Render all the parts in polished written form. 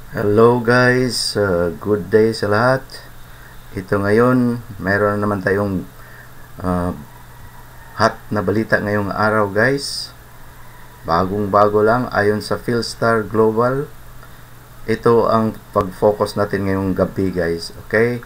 Hello guys, good day sa lahat. Ito ngayon, mayroon na naman tayong uh, hot na balita ngayong araw guys. Bagong bago lang ayon sa Philstar Global. Ito ang pag-focus natin ngayong gabi guys. Okay?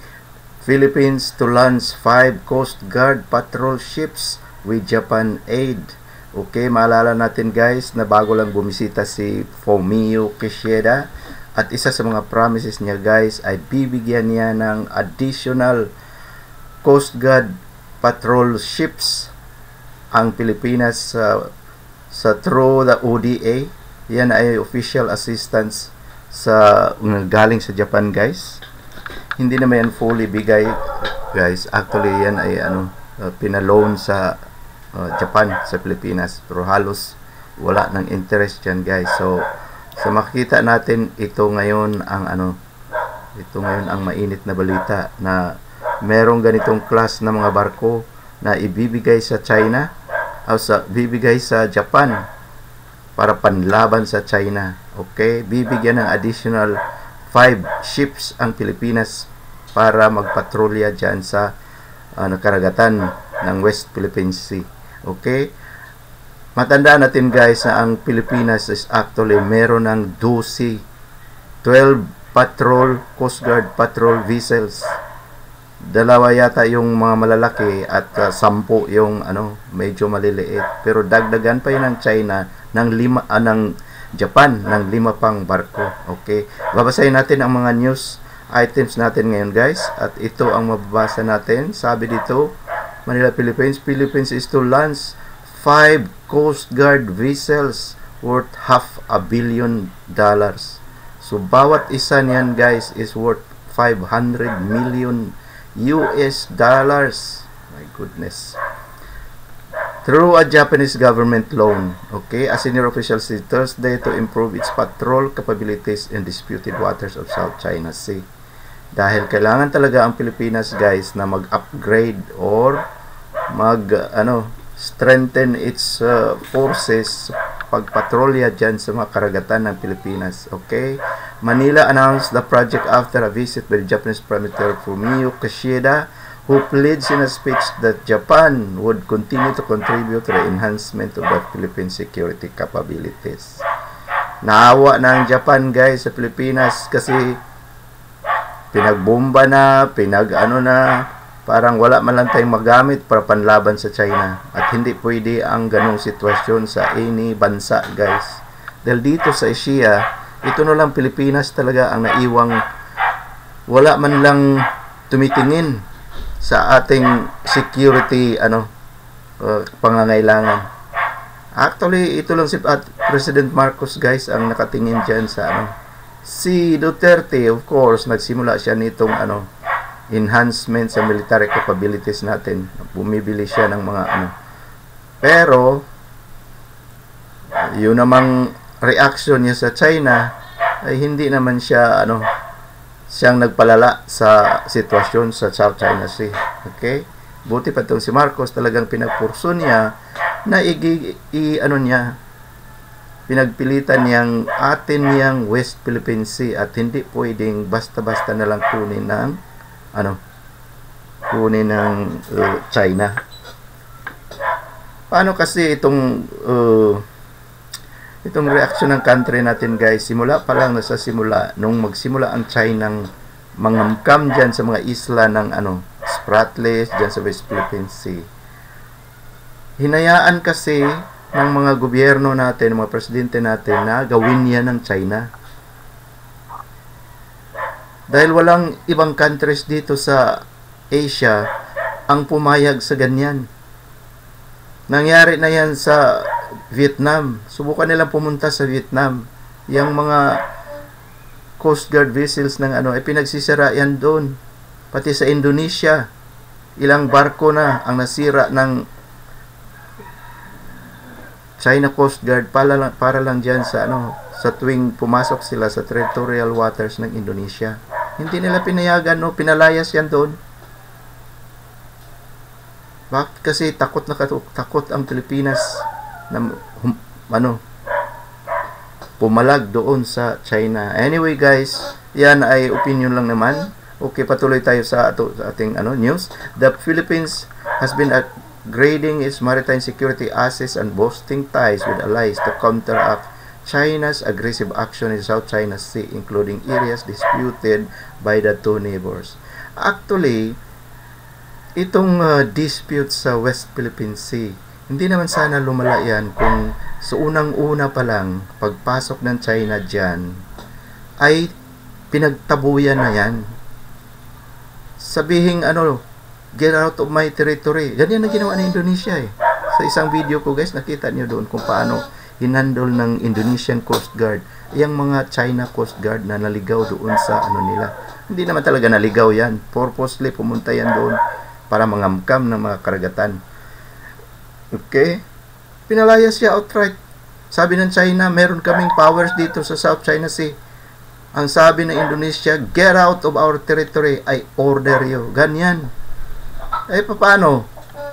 Philippines to launch 5 Coast Guard patrol ships with Japan aid. Okay, maalala natin guys na bago lang bumisita si Fumio Kishida. At isa sa mga promises niya guys ay bibigyan niya ng additional Coast Guard patrol ships ang Pilipinas sa through the ODA. Yan ay official assistance sa galing sa Japan guys. Hindi naman yan fully bigay guys. Actually yan ay pinaloan sa Japan sa Pilipinas, pero halos wala ng interest yan guys. So makikita natin ito ngayon ang mainit na balita na merong ganitong class na mga barko na ibibigay sa China o bibigay sa Japan para panlaban sa China. Okay, bibigyan ng additional 5 ships ang Pilipinas para magpatrolya dyan sa karagatan ng West Philippine Sea. Okay, matandaan natin guys na ang Pilipinas is actually meron ng 12 patrol, Coast Guard patrol vessels. Dalawa yata yung mga malalaki at 10 yung medyo maliliit. Pero dagdagan pa yun ng China ng Japan ng 5 pang barko. Okay, babasahin natin ang mga news items natin ngayon guys, at ito ang mababasa natin. Sabi dito, Manila, Philippines is to launch 5 Coast Guard vessels worth $500 million. So bawat isa niyan guys is worth 500 million US dollars. My goodness. Through a Japanese government loan. Okay, a senior official said Thursday to improve its patrol capabilities in disputed waters of South China Sea. Dahil kailangan talaga ang Pilipinas guys na mag-upgrade or strengthen its forces pagpatrolya dyan sa mga karagatan ng Pilipinas. Okay? Manila announced the project after a visit by the Japanese Prime Minister Fumio Kishida, who pledged in a speech that Japan would continue to contribute to the enhancement of the Philippine security capabilities. Naawa na ang Japan guys sa Pilipinas kasi pinagbomba na, parang wala man lang tayong magamit para panlaban sa China. At hindi pwede ang ganong sitwasyon sa any bansa guys. Dahil dito sa Asia, ito na lang Pilipinas talaga ang naiwang wala man lang tumitingin sa ating security pangangailangan. Actually, ito lang si President Marcos guys ang nakatingin dyan sa si Duterte, of course, nagsimula siya nitong enhancement sa military capabilities natin. Bumibili siya ng mga pero yun namang reaction niya sa China ay hindi naman siya siyang nagpalala sa sitwasyon sa South China Sea. Okay? Buti pa itong si Marcos, talagang pinagpurso niya na pinagpilitan niyang atin niyang West Philippine Sea, at hindi pwedeng basta-basta na lang kunin ng China. Paano kasi itong reaction ng country natin guys? Simula pa lang, nasa simula nung magsimula ang China ng mangamkam dyan sa mga isla ng Spratlys dyan sa West Philippine Sea. Hinayaan kasi ng mga gobyerno natin, mga presidente natin na gawin yan ng China. Dahil walang ibang countries dito sa Asia ang pumayag sa ganyan. Nangyari na yan sa Vietnam. Subukan nilang pumunta sa Vietnam. Yang mga Coast Guard vessels ng ay pinagsisira yan doon. Pati sa Indonesia, ilang barko na ang nasira ng China Coast Guard para lang dyan sa tuwing pumasok sila sa territorial waters ng Indonesia. Hindi nila pinayagan, pinalayas yan doon. Bakit? Kasi takot ang Pilipinas na pumalag doon sa China. Anyway guys, yan ay opinion lang naman. Okay, patuloy tayo sa ating news. The Philippines has been upgrading its maritime security assets and boosting ties with allies to counteract China's aggressive action in South China Sea, including areas disputed by the two neighbors. Actually, itong dispute sa West Philippine Sea, hindi naman sana lumala yan kung sa unang-una pa lang, pagpasok ng China dyan, ay pinagtabuyan na yan. Sabihin, get out of my territory. Ganyan na ginawa ng Indonesia eh. Sa isang video ko guys, nakita niyo doon kung paano hinandol ng Indonesian Coast Guard yung mga China Coast Guard na naligaw doon sa nila. Hindi naman talaga naligaw yan. Purposely pumunta yan doon para mangamkam ng mga karagatan. Okay? Pinalaya siya outright. Sabi ng China, meron kaming powers dito sa South China Sea. Ang sabi ng Indonesia, get out of our territory, I order you. Ganyan. Paano?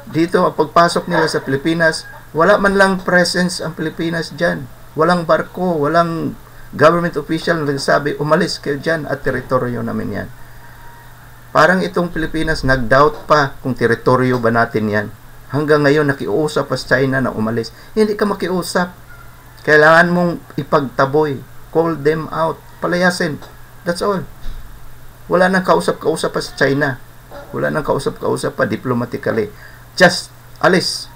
Dito, ang pagpasok nila sa Pilipinas, wala man lang presence ang Pilipinas dyan. Walang barko, walang government official na nagsabi, umalis kayo dyan at teritoryo namin yan. Parang itong Pilipinas, nag-doubt pa kung teritoryo ba natin yan. Hanggang ngayon, nakiusap pa sa China na umalis. Hindi ka makiusap. Kailangan mong ipagtaboy. Call them out. Palayasin. That's all. Wala nang kausap-kausap pa sa China. Wala nang kausap-kausap pa diplomatically. Just alis.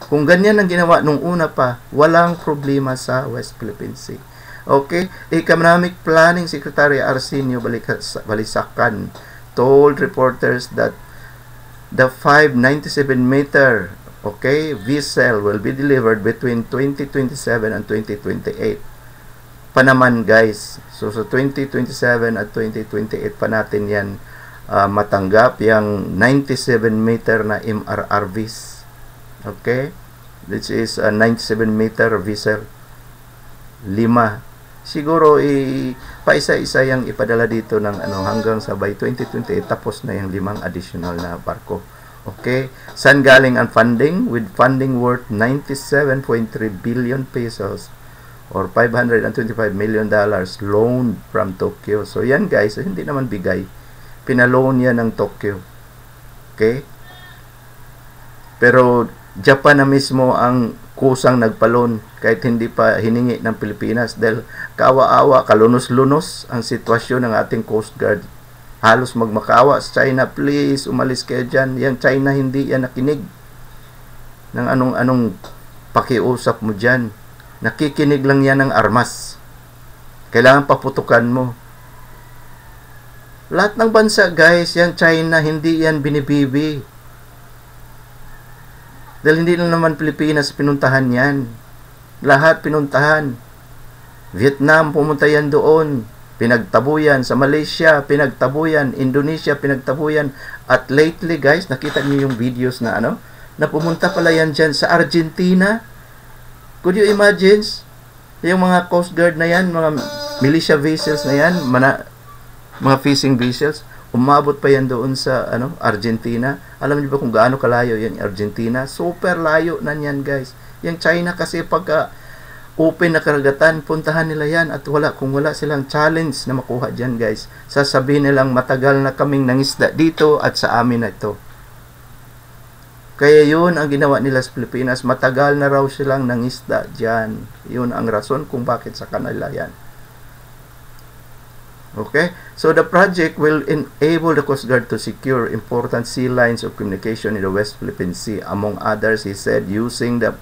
Kung ganyan ang ginawa nung una pa, walang problema sa West Philippine Sea. Okay? Economic Planning Secretary Arsenio Balisacan told reporters that the 597-meter vessel will be delivered between 2027 and 2028. Pa naman guys. So sa 2027 at 2028 pa natin yan matanggap yung 97-meter na MRRVs. Okay? This is a 97-meter vessel. 5. Siguro paisa-isa yung ipadala dito ng hanggang sa by 2028 tapos na yung 5 additional na barko. Okay? Saan galing ang funding? With funding worth 97.3 billion pesos or $525 million loaned from Tokyo. So yan guys, hindi naman bigay. Pinaloan yan ng Tokyo. Okay? Pero Japan na mismo ang kusang nagpalon kahit hindi pa hiningi ng Pilipinas dahil kawa-awa, kalunos-lunos ang sitwasyon ng ating Coast Guard. Halos magmakawa sa China, please, umalis kayo dyan. Yang China hindi yan nakinig ng anong pakiusap mo dyan. Nakikinig lang yan ng armas. Kailangan paputukan mo. Lahat ng bansa, guys, yung China, hindi yan binibibi. Dahil hindi lang naman Pilipinas pinuntahan yan. Lahat pinuntahan. Vietnam, pumunta yan doon. Pinagtabuyan. Sa Malaysia, pinagtabuyan. Indonesia, pinagtabuyan. At lately, guys, nakita niyo yung videos na na pumunta pala yan dyan sa Argentina. Could you imagine? Yung mga Coast Guard na yan, mga militia vessels na yan, mga fishing vessels, umabot pa yan doon sa Argentina. Alam niyo ba kung gaano kalayo yan Argentina? Super layo na yan, guys. Yung China kasi pagka open na karagatan, puntahan nila yan at kung wala silang challenge na makuha dyan, guys, sasabihin nilang matagal na kaming nangisda dito at sa amin na ito. Kaya yun ang ginawa nila sa Pilipinas, matagal na raw silang nangisda dyan. Yun ang rason kung bakit sa kanila yan. Okay? So the project will enable the Coast Guard to secure important sea lines of communication in the West Philippine Sea. Among others, he said, using the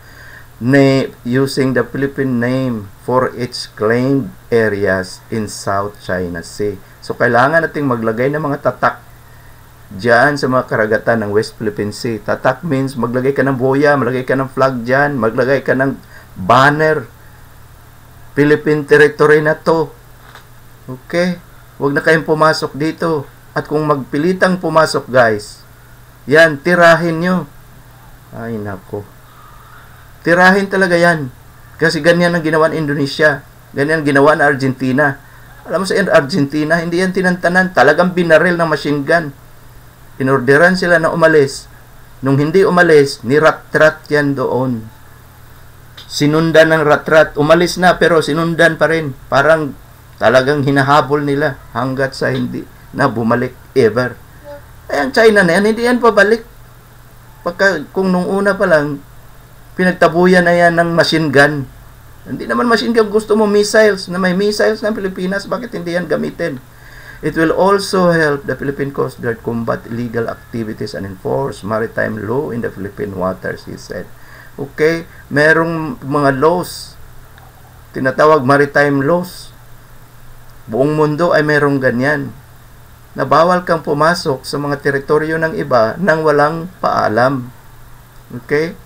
Philippine name for its claimed areas in South China Sea. So kailangan nating maglagay ng mga tatak dyan sa mga karagatan ng West Philippine Sea. Tatak means maglagay ka ng boya, maglagay ka ng flag dyan, maglagay ka ng banner. Philippine territory na to. Okay? Huwag na kayong pumasok dito. At kung magpilitang pumasok, guys, yan, tirahin nyo. Ay, nako. Tirahin talaga yan. Kasi ganyan ang ginawa ng Indonesia. Ganyan ang ginawa ng Argentina. Alam mo sa Argentina, hindi yan tinantanan. Talagang binaril ng machine gun. Inorderan sila na umalis. Nung hindi umalis, nirat-rat yan doon. sinundan ng rat-rat. Umalis na pero sinundan pa rin. Parang talagang hinahabol nila hanggat sa hindi na bumalik ever. Ay, ang China na yan, hindi yan pabalik. Kung nung una pa lang, pinagtabuyan na yan ng machine gun. Hindi naman machine gun, gusto mo missiles, na may missiles ng Pilipinas, bakit hindi yan gamitin? It will also help the Philippine Coast Guard combat illegal activities and enforce maritime law in the Philippine waters, he said. Okay, merong mga laws, tinatawag maritime laws. Buong mundo ay merong ganyan, na bawal kang pumasok sa mga teritoryo ng iba nang walang paalam. Okay?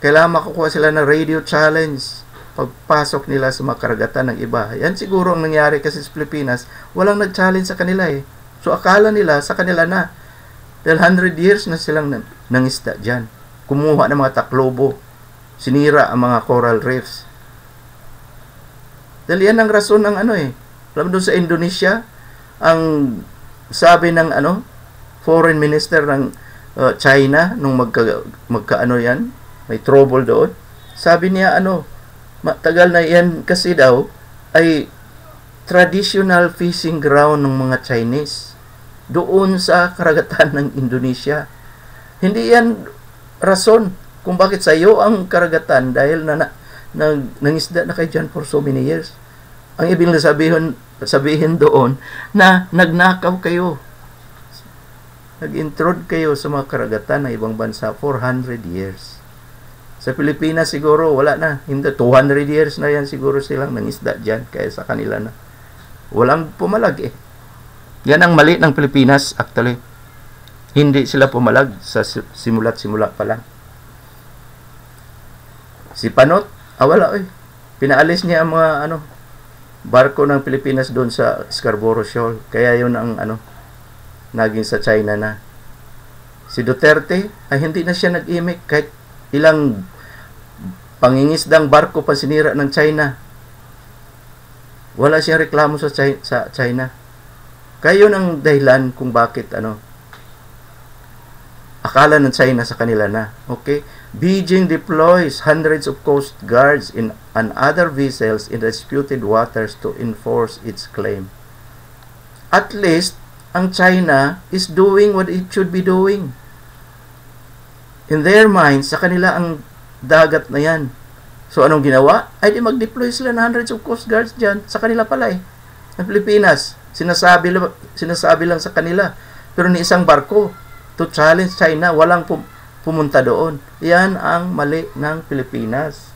Kailangan makukuha sila ng radio challenge pagpasok nila sa mga karagatan ng iba. Yan siguro ang nangyari kasi sa Pilipinas, walang nag-challenge sa kanila eh. So akala nila sa kanila na. Dahil 100 years na silang nangisda dyan. Kumuha ng mga taklobo. Sinira ang mga coral reefs. Dahil yan ang rason ng ano eh. Alam doon sa Indonesia, ang sabi ng foreign minister ng China nung magkaano yan, may trouble doon. Sabi niya matagal na yan kasi daw ay traditional fishing ground ng mga Chinese doon sa karagatan ng Indonesia. Hindi yan rason kung bakit sa iyo ang karagatan dahil nangisda na kayo dyan for so many years. Ang ibig sabihin doon na nagnakaw kayo, nag-intrude kayo sa mga karagatan ng ibang bansa for 100 years. Sa Pilipinas siguro wala na, hindi 200 years na yan siguro silang nangisda dyan, kaya sa kanila na walang pumalag eh. Yan ang mali ng Pilipinas actually. Hindi sila pumalag sa simula pa lang. Si Panot, wala eh. Pinaalis niya ang mga barko ng Pilipinas doon sa Scarborough Shoal. Kaya yun ang naging sa China na. Si Duterte ay hindi na siya nag-imik kahit ilang pangingisdang barko pa sinira ng China. Wala siyang reklamo sa China. Kaya yun ang dahilan kung bakit akala ng China sa kanila na. Okay? Beijing deploys hundreds of coast guards and other vessels in disputed waters to enforce its claim. At least, ang China is doing what it should be doing. In their minds, sa kanila ang dagat na yan. So, anong ginawa? Ay di mag-deploy sila ng hundreds of coast guards dyan. Sa kanila pala eh. Ang Pilipinas, sinasabi lang sa kanila. Pero ni isang barko to challenge China, walang pumunta doon. Yan ang mali ng Pilipinas.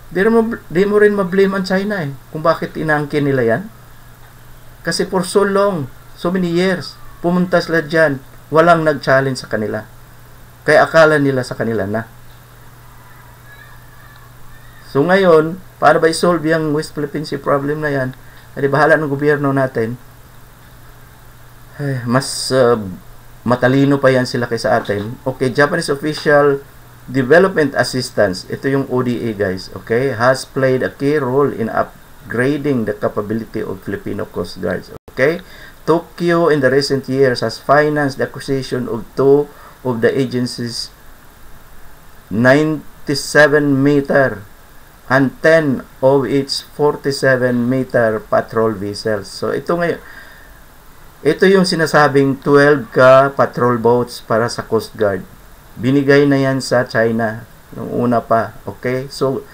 Di mo rin ma-blame ang China eh. Kung bakit inaangkin nila yan. Kasi for so long, so many years, pumunta sila dyan, walang nag-challenge sa kanila. Kaya akala nila sa kanila na. So ngayon, paano ba i-solve yung West Philippine Sea problem na yan? Ay bahala ng gobyerno natin. Mas matalino pa yan sila kaysa atin. Okay, Japanese Official Development Assistance. Ito yung ODA guys. Okay, has played a key role in upgrading the capability of Filipino Coast Guards. Okay, Tokyo in the recent years has financed the acquisition of two of the agency's 97-meter and 10 of its 47-meter patrol vessels. So ito yung sinasabing 12 patrol boats para sa Coast Guard. Binigay na yan sa China nung una pa. Okay? So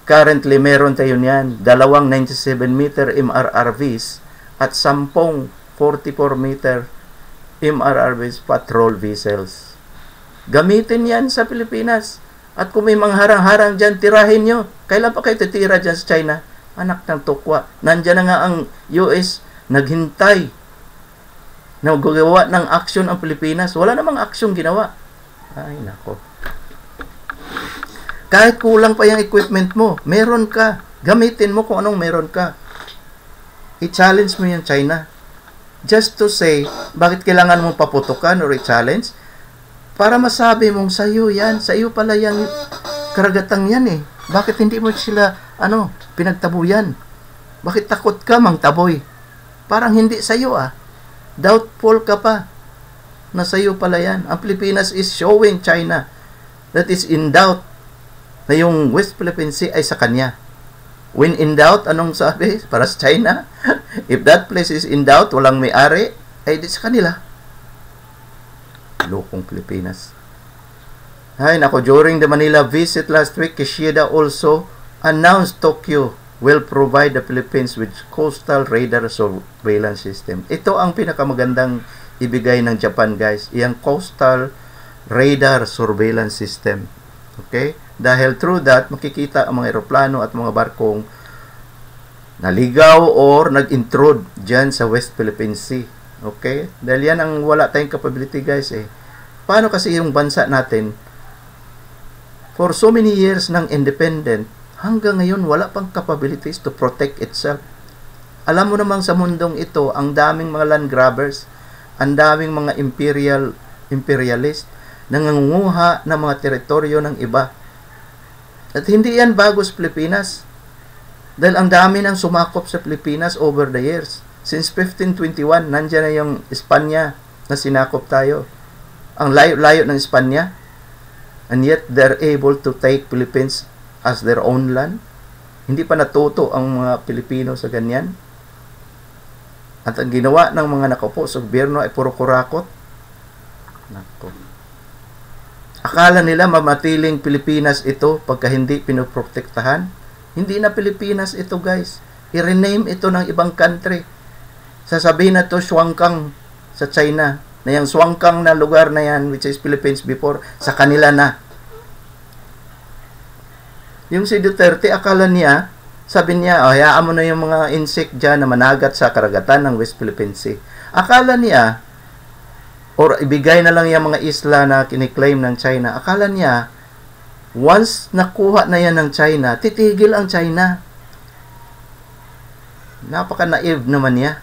currently meron tayo niyan, dalawang 97-meter MRRVs at 10 44-meter MRRVs patrol vessels. Gamitin yan sa Pilipinas. At kung may mga harang-harang dyan, tirahin nyo. Kailan pa kayo titira dyan sa China? Anak ng tukwa. Nandyan na nga ang US naghintay na gagawa ng aksyon ang Pilipinas. Wala namang aksyon ginawa. Ay, nako. Kahit kulang pa yung equipment mo, meron ka. Gamitin mo kung anong meron ka. I-challenge mo yung China. Just to say, bakit kailangan mong paputukan or i-challenge? Para masabi mong sa'yo yan, sa'yo pala yung karagatang yan eh. Bakit hindi mo sila, pinagtabuyan? Bakit takot ka mang taboy? Parang hindi sa'yo ah. Doubtful ka pa na sa'yo pala yan. Ang Pilipinas is showing China that is in doubt na yung West Philippine Sea ay sa kanya. When in doubt, anong sabi? Para sa China, if that place is in doubt, walang may-ari, ay di sa kanila. Lokong Pilipinas. Ay, nako, during the Manila visit last week, Kishida also announced Tokyo will provide the Philippines with coastal radar surveillance system. Ito ang pinakamagandang ibigay ng Japan, guys. Iyang coastal radar surveillance system. Okay? Dahil through that, makikita ang mga eroplano at mga barkong naligaw or nag-intrude dyan sa West Philippine Sea. Okay? Dahil yan ang wala tayong capability, guys. Paano kasi yung bansa natin, for so many years ng independent, hanggang ngayon wala pang capabilities to protect itself. Alam mo namang sa mundong ito, ang daming mga land grabbers, ang daming mga imperialist, nangangunguha ng mga teritoryo ng iba. At hindi yan bago sa Pilipinas. Dahil ang dami nang sumakop sa Pilipinas over the years. Since 1521, nandiyan na yung Espanya na sinakop tayo. Ang layo-layo ng Espanya. And yet, they're able to take Philippines as their own land. Hindi pa natuto ang mga Pilipino sa ganyan. At ang ginawa ng mga nakaupo sa gobyerno ay puro kurakot. Nako. Akala nila mamatiling Pilipinas ito pagka hindi pinoprotektahan. Hindi na Pilipinas ito, guys. I-rename ito ng ibang country. Sasabihin na ito Shuangkang sa China. Na yung Shuangkang na lugar na yan, which is Philippines before, sa kanila na. Yung si Duterte, akala niya, sabi niya, hayaan mo na yung mga insect dyan na managat sa karagatan ng West Philippine Sea. Akala niya, or ibigay na lang yung mga isla na kiniklaim ng China, akala niya, once nakuha na yan ng China, titigil ang China. Napaka-naive naman niya.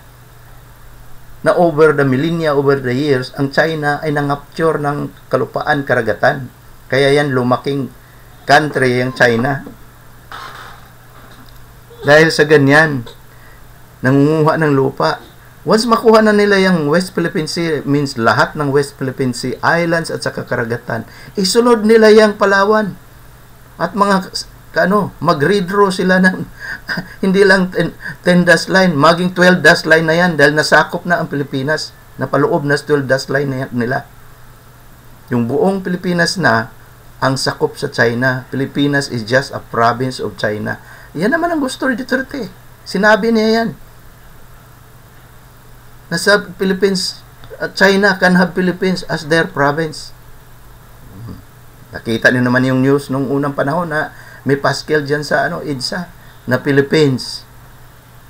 Na over the millennia, over the years, ang China ay nangapture ng kalupaan, karagatan. Kaya yan lumaking country yung China. Dahil sa ganyan, nangunguha ng lupa. Once makuha na nila yung West Philippine Sea, means lahat ng West Philippine Sea, islands at saka karagatan, isunod nila yung Palawan. At mga, mag-redraw sila ng, hindi lang 10 dash line, maging 12 dash line na yan dahil nasakop na ang Pilipinas. Napaloob na 12 dash line na nila. Yung buong Pilipinas na ang sakop sa China. Pilipinas is just a province of China. Yan naman ang gusto ni Duterte. Sinabi niya yan. Nasa Philippines, China can have Philippines as their province. Nakita niyo naman yung news nung unang panahon na may paskel dyan sa EDSA na Philippines,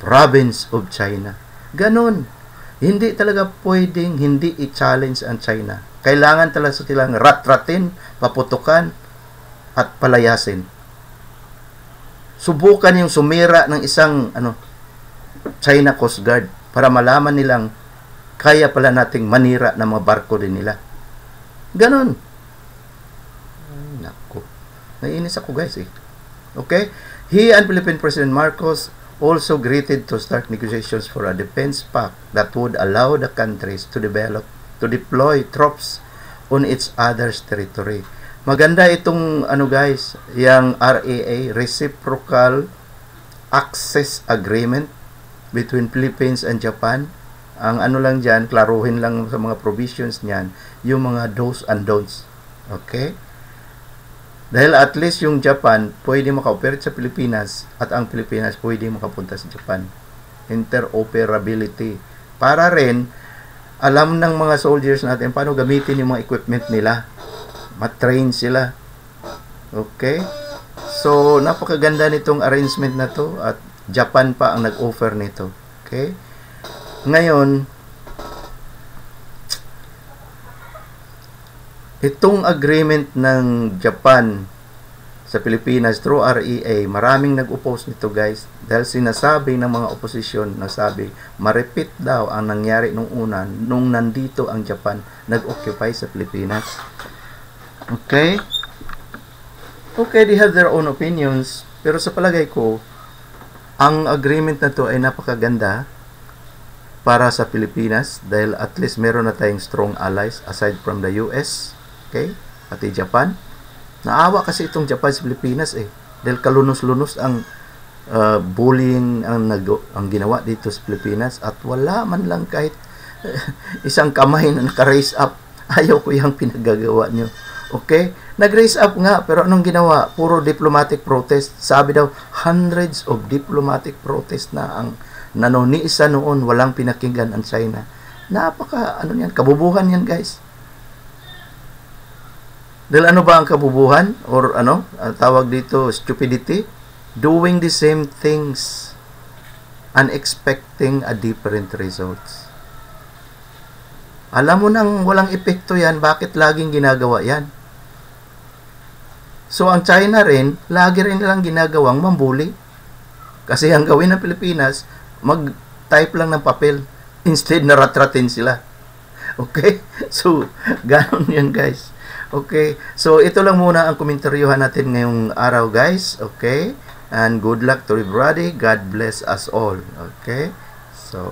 province of China. Ganon. Hindi talaga pwedeng hindi i-challenge ang China. Kailangan talaga silang rat-ratin, paputukan, at palayasin. Subukan yung sumira ng isang China Coast Guard para malaman nilang kaya pala nating manira ng mga barko din nila. Ganon. Nako. Naiinis ako, guys, Okay? He and Philippine President Marcos also agreed to start negotiations for a defense pact that would allow the countries to deploy troops on each other's territory. Maganda itong guys, yung RAA, Reciprocal Access Agreement between Philippines and Japan. Ang lang dyan, klaruhin lang sa mga provisions niyan, yung mga do's and don'ts. Okay? Dahil at least yung Japan pwede maka-operate sa Pilipinas at ang Pilipinas pwede makapunta sa Japan. Interoperability. Para rin, alam ng mga soldiers natin paano gamitin yung mga equipment nila. Matrain sila. Okay? So, napakaganda nitong arrangement na to at Japan pa ang nag-offer nito. Okay? Ngayon, itong agreement ng Japan sa Pilipinas through REA, maraming nag-oppose nito, guys. Dahil sinasabi ng mga opposition, nasabi, ma-repeat daw ang nangyari nung una, nung nandito ang Japan, nag-occupy sa Pilipinas. Okay? Okay, they have their own opinions. Pero sa palagay ko, ang agreement na to ay napakaganda para sa Pilipinas dahil at least meron na tayong strong allies aside from the US. Okay? Pati Japan. Naawa kasi itong Japan sa Pilipinas eh. Dahil kalunos-lunos ang bullying ang ginawa dito sa Pilipinas at wala man lang kahit isang kamay na naka-raise up. Ayaw ko yung pinagagawa nyo. Okay? Nag-raise up nga, pero anong ginawa? Puro diplomatic protest. Sabi daw, hundreds of diplomatic protest na ang nanoniisa noon, walang pinakinggan ang China. Kabubuhan yan, guys. Dahil ano ba ang kabubuhan? Or tawag dito, stupidity? Doing the same things and expecting a different results. Alam mo nang walang epekto yan, bakit laging ginagawa yan? So, ang China rin, lagi rin nilang ginagawang mambuli. Kasi ang gawin ng Pilipinas, mag-type lang ng papel instead na ratratin sila. Okay? So, ganon yan, guys. Okay? So, ito lang muna ang komentaryuhan natin ngayong araw, guys. Okay? And good luck to everybody. God bless us all. Okay? So,